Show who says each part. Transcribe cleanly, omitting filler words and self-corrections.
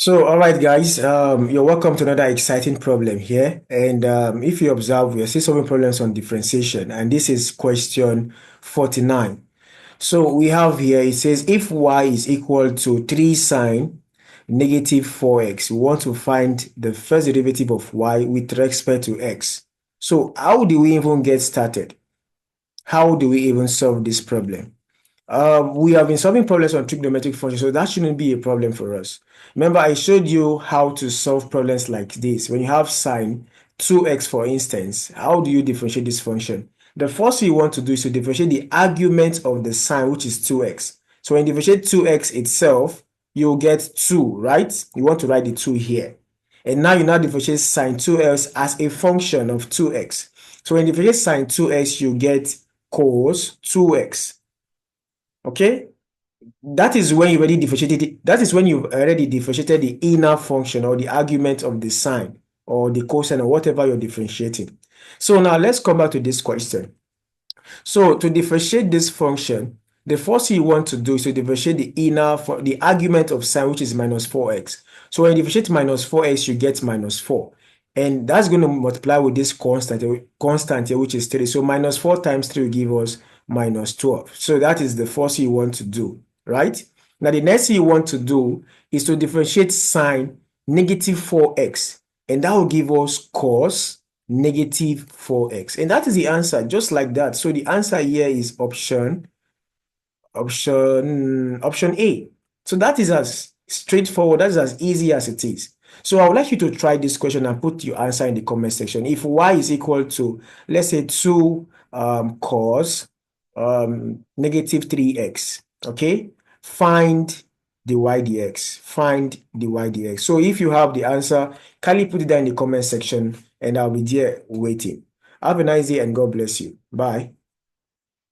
Speaker 1: All right, guys, you're welcome to another exciting problem here. And if you observe, we are still solving problems on differentiation, and this is question 49. So we have here, it says if y is equal to 3 sine negative 4x, we want to find the first derivative of y with respect to x. So how do we even get started? How do we even solve this problem? We have been solving problems on trigonometric functions, so that shouldn't be a problem for us. Remember, I showed you how to solve problems like this. When you have sine 2x, for instance, how do you differentiate this function? The first thing you want to do is to differentiate the argument of the sine, which is 2x. So when you differentiate 2x itself, you'll get 2, right? You want to write the 2 here. And now you differentiate sine 2x as a function of 2x. So when you differentiate sine 2x, you get cos 2x. Okay, that is when you already differentiated it. That is when you've already differentiated the inner function or the argument of the sine or the cosine or whatever you're differentiating. So now let's come back to this question. So to differentiate this function, the first thing you want to do is to differentiate the argument of sine, which is minus 4x. So when you differentiate minus 4x, you get minus 4. And that's going to multiply with this constant here, which is 3. So minus 4 times 3 will give us minus 12. So that is the first thing you want to do, right? Now the next thing you want to do is to differentiate sine negative 4x. And that will give us cos negative 4x. And that is the answer, just like that. So the answer here is option A. So that is as straightforward, that is as easy as it is. So I would like you to try this question and put your answer in the comment section. If y is equal to, let's say, 2 cos negative 3x, okay? Find the y dx. Find the y dx. So if you have the answer, kindly put it down in the comment section and I'll be there waiting. Have a nice day and God bless you. Bye.